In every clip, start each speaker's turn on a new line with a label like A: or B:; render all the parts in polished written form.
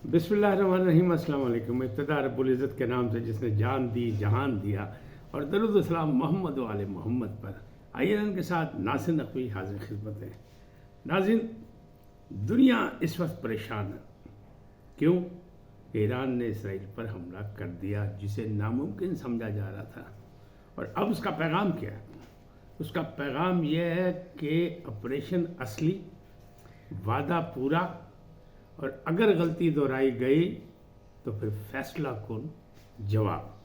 A: बिस्मिल्लाहिर्रहमानिर्रहीम। अस्सलाम वालेकुम। इब्तिदा रब्बुल इज़्ज़त के नाम से जिसने जान दी जहान दिया, और दरूद व सलाम मोहम्मद व आले मोहम्मद पर। आइए इनके साथ नासिर नकवी हाजिर खिदमत है। नाज़रीन, दुनिया इस वक्त परेशान है। क्यों? ईरान ने इसराइल पर हमला कर दिया जिसे नामुमकिन समझा जा रहा था। और अब उसका पैगाम क्या है? उसका पैगाम यह है कि ऑपरेशन असली, वादा पूरा, और अगर गलती दोहराई गई तो फिर फैसला कुन जवाब।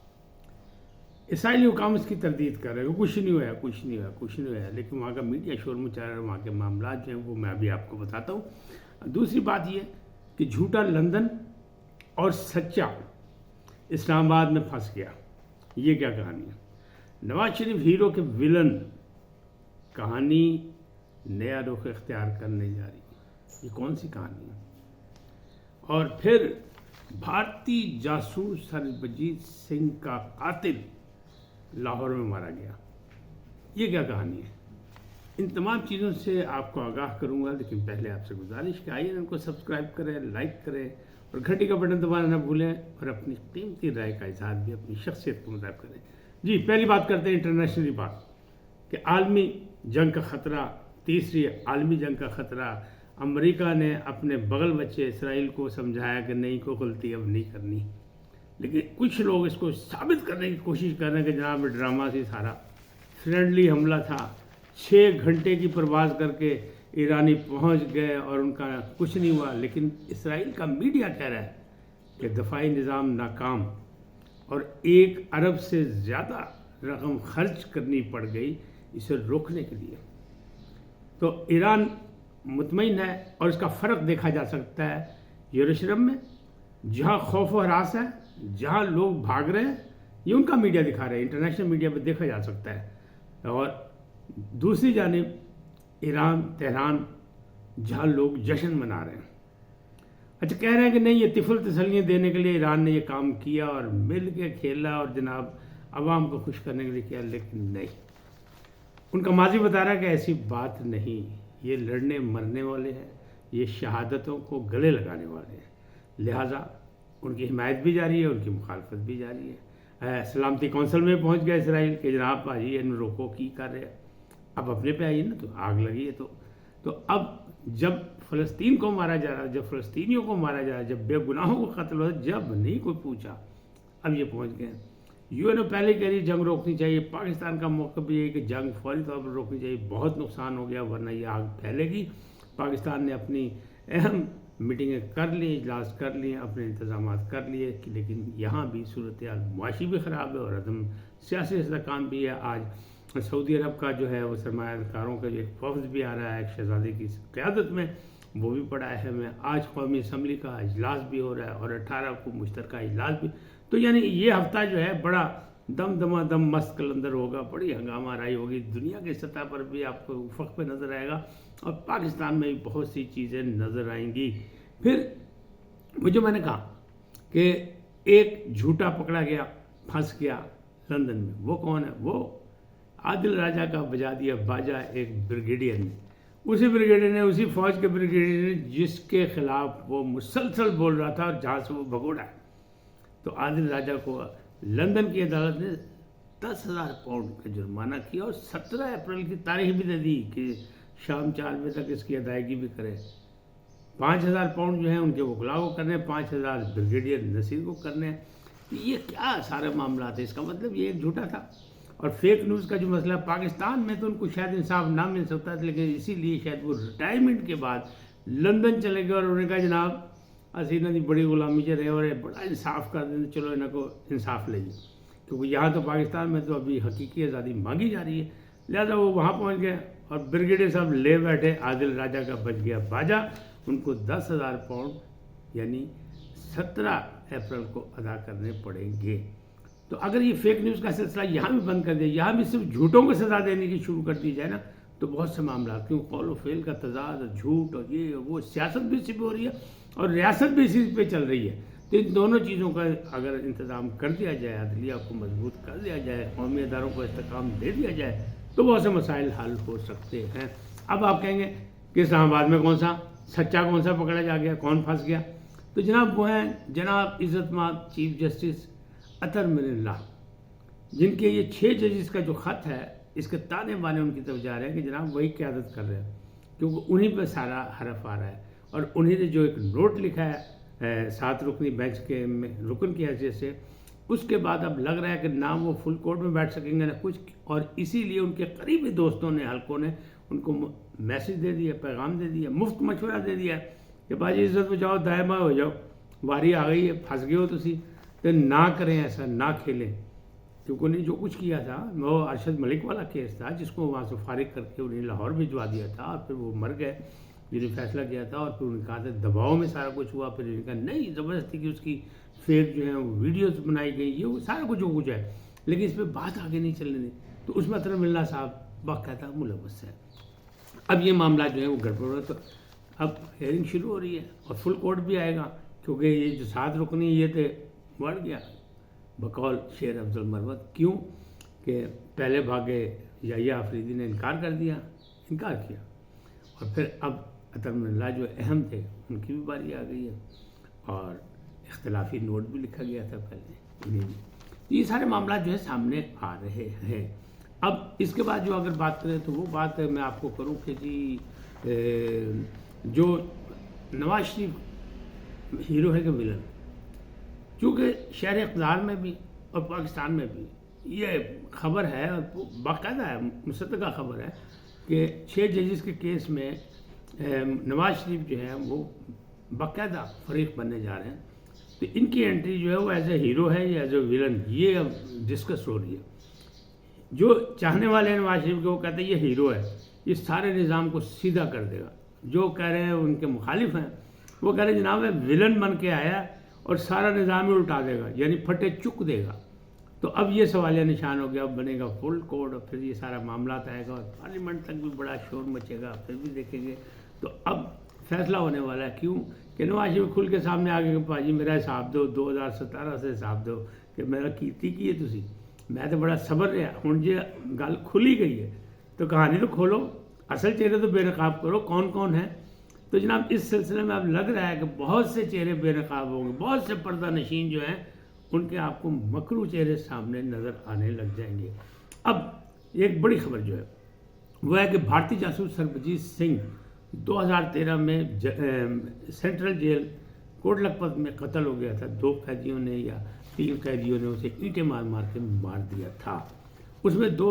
A: इसराइली हुकाम इसकी तरदीद कर रहे हैं, कुछ नहीं हुआ, कुछ नहीं हुआ, कुछ नहीं हुआ, लेकिन वहाँ का मीडिया शोर मचा रहा है, वहाँ के मामला जो हैं वो मैं अभी आपको बताता हूँ। दूसरी बात ये कि झूठा लंदन और सच्चा इस्लामाबाद में फंस गया। ये क्या कहानी है? नवाज शरीफ हीरो के विलन, कहानी नया रुख इख्तियार करने जा रही है। ये कौन सी कहानी है? और फिर भारतीय जासूस सरबजीत सिंह का कातिल लाहौर में मारा गया। ये क्या कहानी है? इन तमाम चीज़ों से आपको आगाह करूंगा, लेकिन पहले आपसे गुजारिश कि आइए इनको सब्सक्राइब करें, लाइक करें और घंटी का बटन दबाना ना भूलें, और अपनी कीमती राय का इजहार भी अपनी शख्सियत के मुताबिक करें। जी, पहली बात करते हैं इंटरनेशनली बात कि आलमी जंग का ख़तरा, तीसरी आलमी जंग का ख़तरा। अमेरिका ने अपने बगल बच्चे इसराइल को समझाया कि नहीं, कोई गलती अब नहीं करनी, लेकिन कुछ लोग इसको साबित करने की कोशिश कर रहे हैं कि जनाब ड्रामा से सारा फ्रेंडली हमला था। 6 घंटे की परवाज़ करके ईरानी पहुंच गए और उनका कुछ नहीं हुआ। लेकिन इसराइल का मीडिया कह रहा है कि दफाई निज़ाम नाकाम और 1 अरब से ज़्यादा रकम खर्च करनी पड़ गई इसे रोकने के लिए। तो ईरान मुतमईन है, और इसका फ़र्क देखा जा सकता है यरूशलेम में, जहाँ खौफ व हरास है, जहाँ लोग भाग रहे हैं। ये उनका मीडिया दिखा रहे हैं, इंटरनेशनल मीडिया पर देखा जा सकता है। और दूसरी जानिब ईरान, तेहरान, जहाँ लोग जश्न मना रहे हैं। अच्छा, कह रहे हैं कि नहीं, ये तिफल तसल्लियाँ देने के लिए ईरान ने ये काम किया और मिल के खेला और जनाब अवाम को खुश करने के लिए किया, लेकिन नहीं। उनका माजी बता रहा है कि ऐसी बात नहीं, ये लड़ने मरने वाले हैं, ये शहादतों को गले लगाने वाले हैं। लिहाजा उनकी हिमायत भी जारी है, उनकी मुखालफत भी जारी है। सलामती कौंसिल में पहुंच गया इसराइल के जनाब आइए इन रोको की कर रहे हैं, अब अपने पे आइए ना, तो आग लगी है। तो अब जब फ़लस्तीन को मारा जा रहा है, जब फ़लस्तीनियों को मारा जा रहा है, जब बेगुनाहों को कत्ल हो, जब नहीं कोई पूछा, अब ये पहुँच गए। यूएनओ पहले कह रही जंग रोकनी चाहिए। पाकिस्तान का मौक़िफ़ भी है कि जंग फौरी तौर पर रोकनी चाहिए, बहुत नुकसान हो गया वरना ये आग फैलेगी। पाकिस्तान ने अपनी अहम मीटिंगें कर ली, इजलास कर लिए, अपने इंतजामात कर लिए, लेकिन यहाँ भी सूरत हाल मुआशी भी ख़राब है और अदम सियासी इस्तेहकाम भी है। आज सऊदी अरब का जो है वो सरमायाकारों का जो एक फ़ौज भी आ रहा है, एक शहज़ादे की क़यादत में, वो भी पड़ा है। मैं आज कौमी असम्बली का इजलास भी हो रहा है और 18 को मुश्तरका इजलास भी। तो यानी ये हफ्ता जो है बड़ा दम मस्त कलंदर होगा, बड़ी हंगामा राई होगी। दुनिया की सतह पर भी आपको उफ़क़ पे नज़र आएगा और पाकिस्तान में भी बहुत सी चीज़ें नज़र आएंगी। फिर मुझे मैंने कहा कि एक झूठा पकड़ा गया, फंस गया लंदन में। वो कौन है? वो आदिल राजा का बजा दिया बाजा एक ब्रिगेडियर ने। उसी ब्रिगेडियर ने, उसी फौज के ब्रिगेडियर ने जिसके खिलाफ वो मुसलसल बोल रहा था और जहाँ से वो भगोड़ा है। तो आदिल राजा को लंदन की अदालत ने 10,000 पाउंड का जुर्माना किया और 17 अप्रैल की तारीख भी दे दी कि शाम 4 बजे तक इसकी अदायगी भी करें। 5,000 पाउंड जो है उनके वकला को करने, 5,000 ब्रिगेडियर नसीर को करने। ये क्या सारे मामला थे? इसका मतलब ये एक झूठा था। और फेक न्यूज़ का जो मसला, पाकिस्तान में तो उनको शायद इंसाफ ना मिल सकता था, लेकिन इसीलिए शायद वो रिटायरमेंट के बाद लंदन चले गए और उन्होंने कहा जनाब असी इन्हों की बड़ी गुलामी च रहे और बड़ा इंसाफ कर दें, चलो इन्हों को इंसाफ ले, क्योंकि यहाँ तो पाकिस्तान में तो अभी हकीकी आज़ादी मांगी जा रही है। लिहाजा वो वहाँ पहुँच गए और ब्रिगेडियर साहब ले बैठे, आदिल राजा का बच गया बाजा। उनको 10,000 पाउंड यानी 17 अप्रैल को अदा करने पड़ेंगे। तो अगर ये फेक न्यूज़ का सिलसिला यहाँ भी बंद कर दिया, यहाँ भी सिर्फ झूठों को सज़ा देने की शुरू कर दी जाए ना, तो बहुत से मामला, क्यों कौल व फेल का तजाद, झूठ और ये वो, सियासत भी इसी पे हो रही है और रियासत भी इसी पे चल रही है। तो इन दोनों चीज़ों का अगर इंतज़ाम कर दिया जाए, अदलिया को मजबूत कर दिया जाए, कौमी अदारों को इस्तेकाम दे दिया जाए, तो बहुत से मसाइल हल हो सकते हैं। अब आप कहेंगे कि इस्लामाबाद में कौन सा सच्चा, कौन सा पकड़ा जा गया, कौन फंस गया? تو جناب وہ ہیں جناب عزت مآب چیف جسٹس اطہر من اللہ، جن کے یہ 6 ججز کا جو خط ہے اس کے تانے بانے ان کی طرف جا رہے ہیں کہ جناب وہی قیادت کر رہے ہیں، کیونکہ انہی پہ سارا حرف آ رہا ہے، اور انہی نے جو ایک نوٹ لکھا ہے 7 رکنی بینچ کے رکن کی حیثیت سے، اس کے بعد اب لگ رہا ہے کہ نہ وہ فل کورٹ میں بیٹھ سکیں گے نہ کچھ، اور اسی لیے ان کے قریبی دوستوں نے حلقوں نے ان کو میسج دے دیا، پیغام دے دیا، مفت مشورہ دے دیا کہ باجی عزت بچاؤ دائیں بائیں ہو جاؤ، واری آ گئی ہے، پھنس گئے ہو تسی، تو نہ کریں ایسا، نہ کھیلیں، کیونکہ انہیں جو کچھ کیا تھا وہ ارشد ملک والا کیس تھا جس کو وہاں سے فارغ کر کے انہیں لاہور بھجوا دیا تھا، اور پھر وہ مر گئے جنہیں فیصلہ کیا تھا، اور پھر انہوں نے کہا تھا دباؤ میں سارا کچھ ہوا، پھر انہوں نے کہا نہیں زبردستی کی اس کی فیک جو ہے وہ ویڈیوز بنائی گئی، یہ وہ سارا کچھ ہے، لیکن اس پہ بات آگے نہیں چلنے دی، تو اس میں اطہر من اللہ صاحب باقاعدہ ملوث ہے۔ اب یہ معاملہ جو ہے وہ گڑبڑ ہو رہا ہے، تو اب ہیئرنگ شروع ہو رہی ہے اور فل کورٹ بھی آئے گا، کیونکہ یہ جو 7 رکنی یہ تھے بڑھ گیا بقول شیر افضل مروت، کیوں کہ پہلے بھاگے یحییٰ آفریدی نے انکار کیا، اور پھر اب اطہر من اللہ جو اہم تھے ان کی بھی باری آ گئی ہے، اور اختلافی نوٹ بھی لکھا گیا تھا پہلے، یہ سارے معاملات جو ہے سامنے آ رہے ہیں۔ اب اس کے بعد جو اگر بات کریں تو وہ بات میں آپ کو کروں کہ جی جو نواز شریف ہیرو ہے کہ ولن، چونکہ شہر اقتدار میں بھی اور پاکستان میں بھی یہ خبر ہے، اور باقاعدہ ہے، مصدقہ خبر ہے کہ 6 ججز کے کیس میں نواز شریف جو ہے وہ باقاعدہ فریق بننے جا رہے ہیں، تو ان کی انٹری جو ہے وہ ایز اے ہیرو ہے یا ایز اے ولن، یہ اب ڈسکس ہو رہی ہے۔ جو چاہنے والے ہیں نواز شریف کے وہ کہتے ہیں یہ ہیرو ہے، یہ سارے نظام کو سیدھا کر دے گا، جو کہہ رہے ہیں ان کے مخالف ہیں وہ کہہ رہے ہیں جناب ولن بن کے آیا اور سارا نظام ہی الٹا دے گا، یعنی پھٹے چک دے گا۔ تو اب یہ سوالیہ نشان ہو گیا، اب بنے گا فل کورٹ، اور پھر یہ سارا معاملات آئے گا اور پارلیمنٹ تک بھی بڑا شور مچے گا، پھر بھی دیکھیں گے۔ تو اب فیصلہ ہونے والا ہے، کیوں کہ نواز شریف کھل کے سامنے آ گئے کہ باجی میرا حساب دو، 2017 سے حساب دو کہ میرا کیتی کی ہے تسی، میں تو بڑا صبر رہا، ہوں جی گل کھلی گئی ہے تو کہانی تو کھولو، اصل چہرے تو بے نقاب کرو، کون کون ہے۔ تو جناب اس سلسلے میں اب لگ رہا ہے کہ بہت سے چہرے بے نقاب ہوں گے، بہت سے پردہ نشین جو ہیں ان کے آپ کو مکروہ چہرے سامنے نظر آنے لگ جائیں گے۔ اب ایک بڑی خبر جو ہے وہ ہے کہ بھارتی جاسوس سربجیت سنگھ 2013 میں سینٹرل جیل کوٹ لکھپت میں قتل ہو گیا تھا، 2 قیدیوں نے یا 3 قیدیوں نے اسے اینٹیں مار مار کے مار دیا تھا، اس میں 2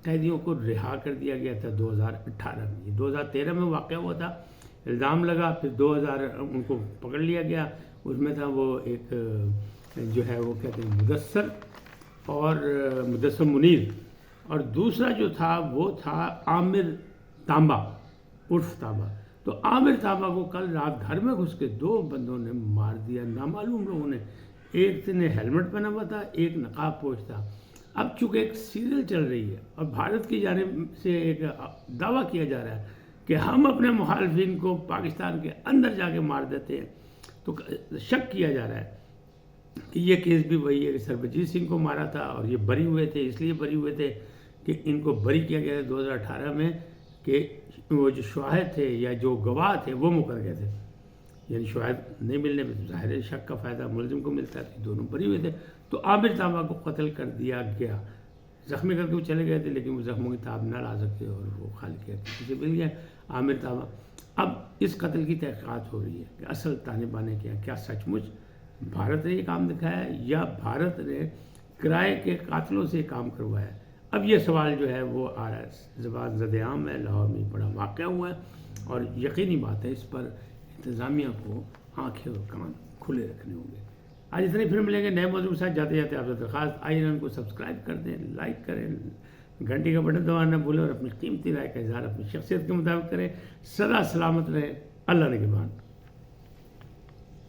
A: قیدیوں کو رہا کر دیا گیا تھا 2018 میں، 2013 میں واقع ہوا تھا، الزام لگا، پھر 2000 ان کو پکڑ لیا گیا، اس میں تھا وہ ایک جو ہے وہ کہتے ہیں مدثر منیر، اور دوسرا جو تھا وہ تھا عامر تانبا عرف تانبا۔ تو عامر تانبا کو کل رات گھر میں گھس کے 2 بندوں نے مار دیا، نامعلوم لوگوں نے، ایک نے ہیلمٹ پہنا ہوا تھا، ایک نقاب پوش تھا۔ اب چونکہ ایک سیریل چل رہی ہے اور بھارت کی جانب سے ایک دعویٰ کیا جا رہا ہے کہ ہم اپنے مخالفین کو پاکستان کے اندر جا کے مار دیتے ہیں، تو شک کیا جا رہا ہے کہ یہ کیس بھی وہی ہے کہ سربجیت سنگھ کو مارا تھا، اور یہ بری ہوئے تھے، اس لیے بری ہوئے تھے کہ ان کو بری کیا گیا تھا 2018 میں کہ وہ جو شواہد تھے یا جو گواہ تھے وہ مکر گئے تھے، یعنی شواہد نہیں ملنے میں ظاہر شک کا فائدہ ملزم کو ملتا ہے، دونوں بری ہوئے تھے۔ تو عامر تانبا کو قتل کر دیا گیا، زخمی کر کے وہ چلے گئے تھے لیکن وہ زخموں کی تاب نہ لا سکتے اور وہ خالق کے کسی سے مل گیا عامر تانبا۔ اب اس قتل کی تحقیقات ہو رہی ہے کہ اصل تانے بانے کیا سچ مچ بھارت نے یہ کام دکھایا ہے یا بھارت نے کرائے کے قاتلوں سے کام کروایا ہے۔ اب یہ سوال جو ہے وہ آ رہا ہے، زبان زد عام ہے، لاہور میں بڑا واقعہ ہوا ہے، اور یقینی بات ہے اس پر انتظامیہ کو آنکھیں اور کان کھلے رکھنے ہوں گے۔ آج اتنے پھر ملیں گے نئے موضوع کے ساتھ، جاتے جاتے آپ سے درخواست آئین کو سبسکرائب کر دیں، لائک کریں، گھنٹی کا بٹن دبانا نہ بھولیں، اور اپنی قیمتی رائے کا اظہار اپنی شخصیت کے مطابق کریں۔ سدا سلامت رہیں، اللہ نگہبان۔